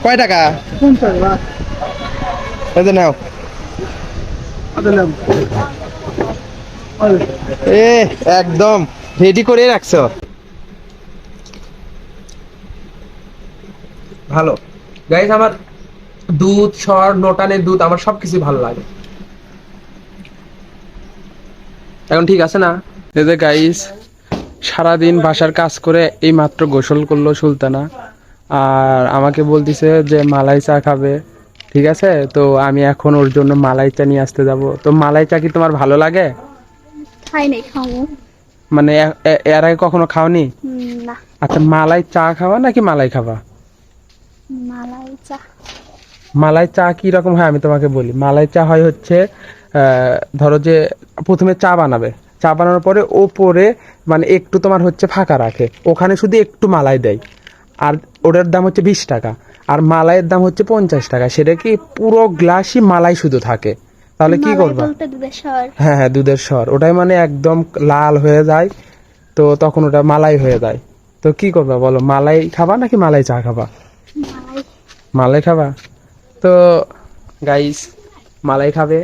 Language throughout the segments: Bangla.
কয় টাকা? 50 লাখ। এই যে নাও। আদলাম। এ একদম রেডি করে রাখছো। ভালো গাইস, আমার দুধ সর নোটানের দুধ আমার সবকিছু ভালো লাগে। এখন ঠিক আছে না? এই যে গাইস, সারাদিন বাসার কাজ করে এই মাত্র গোসল করলো সুলতানা, আর আমাকে বলতিছে যে মালাই চা খাবে। ঠিক আছে, তো আমি এখন ওর জন্য মালাই চা নিয়ে আসতে যাব। তো মালাই চা কি তোমার ভালো লাগে? খাই নাই, খাবো। মানে এর আগে কখনো খাওনি? না। আচ্ছা, মালাই চা খাবা নাকি মালাই খাবা? মালাই চা। মালাই চা কি রকম হয় আমি তোমাকে বলি। মালাই চা হয় হচ্ছে ধরো যে প্রথমে চা বানাবে, চা বানানোর পরে ওপরে মানে একটু তোমার হচ্ছে ফাঁকা রাখে, ওখানে শুধু একটু মালাই দেয়, আর ওটার দাম হচ্ছে 20 টাকা। আর মালাইয়ের দাম হচ্ছে 50 টাকা। সেটা কি পুরো গ্লাসই মালাই শুধু থাকে। তাহলে কি মালাই করবা? বলতে দুধের স্বর। হ্যাঁ হ্যাঁ, দুধের স্বর, ওটাই মানে একদম লাল হয়ে যায়, তো তখন ওটা মালাই হয়ে যায়। তো কি করবা বলো, মালাই খাবা নাকি মালাই চা খাবা? মালাই। মালাই খাবা? তো গাইস, মালাই খাবে,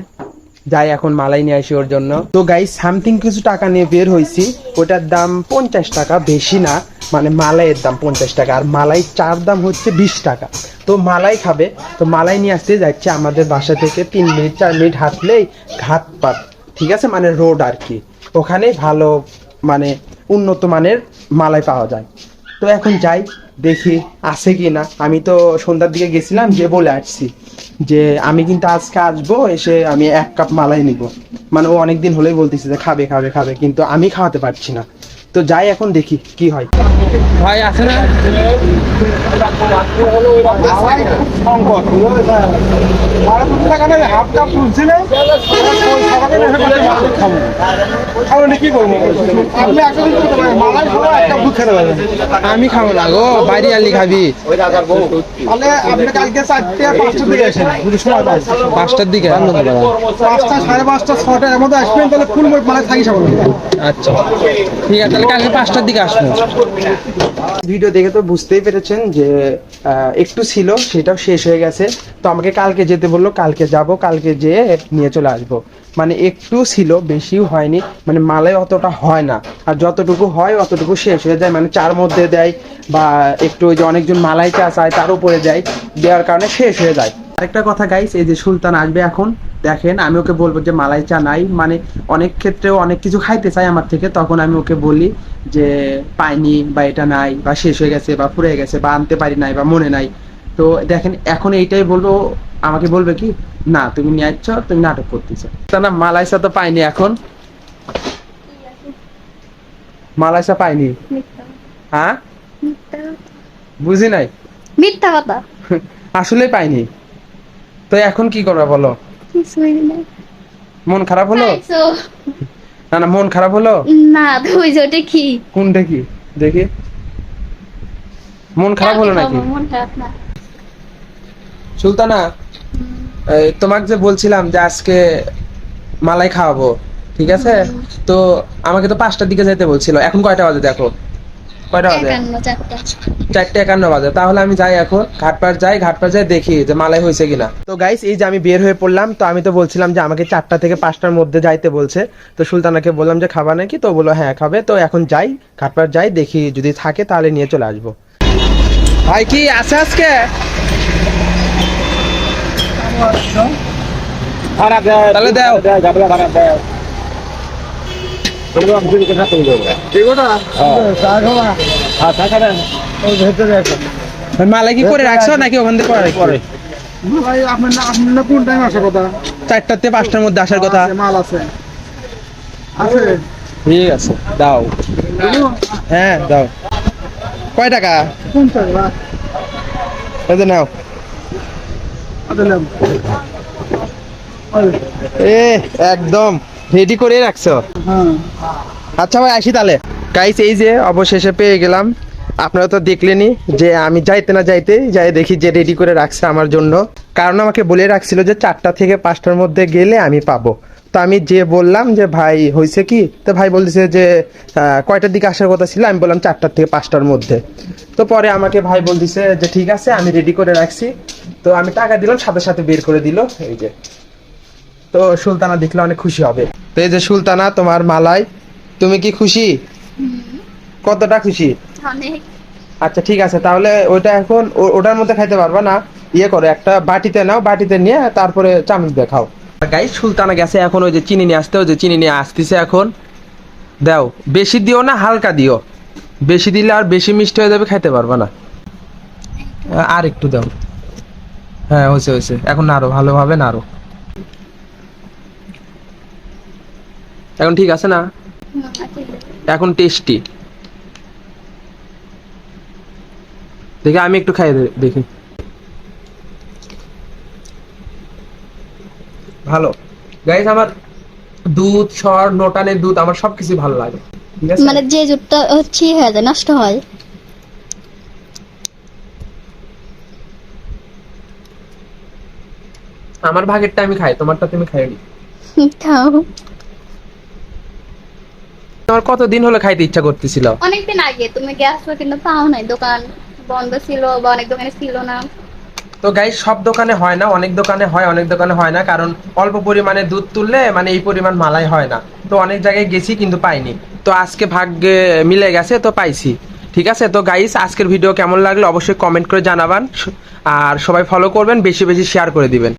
যাই এখন মালাই নিয়ে আসি ওর জন্য। তো গাইস, সামথিং কিছু টাকা নিয়ে বের হয়েছি, ওটার দাম 50 টাকা, বেশি না, মানে মালাইয়ের দাম 50 টাকা, আর মালাই চার দাম হচ্ছে 20 টাকা। তো মালাই খাবে, তো মালাই নিয়ে আসতে যাচ্ছে আমাদের বাসা থেকে 3 মিনিট 4 মিনিট হাঁটলেই ঘাটপাট, ঠিক আছে, মানে রোড আর কি, ওখানে ভালো মানে উন্নত মানের মালাই পাওয়া যায়। তো এখন যাই, দেখি আছে কি না। আমি তো সন্ধ্যার দিকে গেছিলাম, যে বলে আসছি যে আমি কিন্তু আজকে আসবো, এসে আমি 1 কাপ মালাই নিব। মানে ও অনেকদিন হলেই বলতেছে যে খাবে খাবে খাবে, কিন্তু আমি খাওয়াতে পারছি না। তো যাই এখন দেখি কি হয়। ভাই আছে না? আমি খাবো না গো, বাইরে আলি খাবি। তাহলে আপনি কালকে 4টে 5টার দিকে আসেন, যদি সময় পান। 5টার দিকে? 5টা 5:30 6টার মধ্যে আসবেন, তাহলে ফুল মানে থাকি সবাই। আচ্ছা ঠিক আছে, তাহলে কালকে 5টার দিকে আসবো। ভিডিও দেখে তো বুঝতেই পেরেছেন যে একটু ছিল, সেটাও শেষ হয়ে গেছে। তো আমাকে কালকে যেতে বললো, কালকে যাব, কালকে যেয়ে নিয়ে চলে আসবো। মানে একটু ছিল, বেশিও হয়নি, মানে মালাই অতটা হয় না, আর যতটুকু হয় অতটুকু শেষ হয়ে যায়, মানে চার মধ্যে দেয় বা একটু ওই যে অনেকজন মালাই চা চায় তার উপরে দেয়, দেওয়ার কারণে শেষ হয়ে যায়। আরেকটা কথা গাইস, এই যে সুলতান আসবে এখন, দেখেন আমি ওকে বলবো যে মালাই চা নাই, মানে অনেক ক্ষেত্রেও অনেক কিছু খাইতে চাই আমার থেকে, তখন আমি ওকে বলি যে পাইনি বা এটা নাই বা শেষ হয়ে গেছে বা ফুরিয়ে গেছে বা আনতে পারি নাই বা মনে নাই। তো দেখেন এখন এইটাই বলবো, আমাকে বলবে কি না তুমি নিয়ে আসছ, তুমি নাটক করতেছো। তা না, মালাই চা তো পাইনি এখন, মালাই চা পাইনি। মিথ্যা। হ্যাঁ মিথ্যা। বুঝি নাই, মিথ্যা কথা। আসলে পাইনি। তো এখন কি করবা বলো? কিছুই না। মন খারাপ হলো? পাইছো? না না, মন খারাপ হলো? না, তুই যেটা কি? কোনটা কি দেখি, মন খারাপ হলো নাকি? মন খারাপ না। সুলতানা, তোমাকে যে বলছিলাম যে আজকে মালাই খাওয়াবো, ঠিক আছে, তো আমাকে তো 5টার দিকে যেতে বলছিল, এখন কয়টা বাজে দেখো, কয়টা বাজে? 4:51 বাজে। তাহলে আমি যাই এখন, ঘাটপাড় যাই, ঘাটপাড় যাই দেখি যে মালাই হয়েছে কিনা। তো গাইস, এই যে আমি বের হয়ে পড়লাম, তো আমি তো বলছিলাম যে আমাকে 4টা থেকে 5টার মধ্যে যাইতে বলছে। তো সুলতানাকে বললাম যে খাবা নাকি, তো বললো হ্যাঁ খাবে। তো এখন যাই, ঘাটপাড় যাই, দেখি যদি থাকে তাহলে নিয়ে চলে আসবো। ভাই কি আছে আজকে? তাহলে দাও। মালাই কি করে রাখছো নাকি ওখান থেকে পরে? ভাই আপনার কোন টাইম আসার কথা? 4টা থেকে 5টার মধ্যে আসার কথা। মাল আছে, আছে। ঠিক আছে, দাও। হ্যাঁ দাও। কয় টাকা? 50 লাখ। এই যে নাও। আদলাম। এ একদম রেডি করে রাখছো। হ্যাঁ। আচ্ছা ভাই, আসি তাহলে। গাইস, এই যে অবশেষে পেয়ে গেলাম। আপনারা তো দেখলেনই যে আমি যাইতে না যাইতে যাই দেখি যে রেডি করে রাখছে আমার জন্য, কারণ আমাকে বলে রাখছিল যে 4টা থেকে 5টার মধ্যে গেলে আমি পাবো। তো আমি যে বললাম যে ভাই হয়েছে কি, তো ভাই বলতেছে যে কয়টার দিকে আসার কথা ছিল, আমি বললাম 4টা থেকে 5টার মধ্যে। তো পরে আমাকে ভাই বলতেছে যে ঠিক আছে আমি রেডি করে রাখছি। তো আমি টাকা দিলাম, সাথে সাথে বের করে দিল এই যে। তো সুলতানা দেখলে অনেক খুশি হবে। তো এই যে সুলতানা, তোমার মালাই, তুমি কি খুশি? কতটা খুশি? অনেক। আচ্ছা ঠিক আছে, তাহলে ওইটা এখন ওটার মধ্যে খাইতে পারবা না, ইয়ে করো একটা বাটিতে নাও, বাটিতে নিয়ে তারপরে চামচ দিয়ে খাও। গাইস সুলতানা গেছে এখন ওই যে চিনি নিয়ে আসতে, ওই যে চিনি নিয়ে আসতেছে এখন। দাও, বেশি দিও না, হালকা দিও, বেশি দিলে আর বেশি মিষ্টি হয়ে যাবে, খাইতে পারবা না। আর একটু দাও। হ্যাঁ হয়েছে হয়েছে, এখন নাড়ো ভালোভাবে নাড়ো। এখন ঠিক আছে না? এখন টেস্টি। দেখি আমি একটু খাই দেখি। ভালো গাইস, আমার দুধ সর নোটানের দুধ আমার সবকিছু ভালো লাগে, ঠিক আছে? মানে যে জুটটা হচ্ছে হয়ে যায়, নষ্ট হয়। আমার ভাগেরটা আমি খাই, তোমারটা তুমি খাইনি। খাও। তোমার কতদিন হলো খাইতে ইচ্ছা করতেছিল? অনেকদিন আগে তুমি গেছো কিন্তু পাও নাই, দোকান বন্ধ ছিল বা অনেক দোকানে ছিল না। তো গাইস সব দোকানে হয় না, অনেক দোকানে হয়, অনেক দোকানে হয় না, কারণ অল্প পরিমাণে দুধ তুললে মানে এই পরিমাণ মালাই হয় না। তো অনেক জায়গায় গেছি কিন্তু পাইনি, তো আজকে ভাগ্যে মিলে গেছে, তো পাইছি। ঠিক আছে, তো গাইস আজকের ভিডিও কেমন লাগলো অবশ্যই কমেন্ট করে জানাবেন, আর সবাই ফলো করবেন, বেশি বেশি শেয়ার করে দিবেন।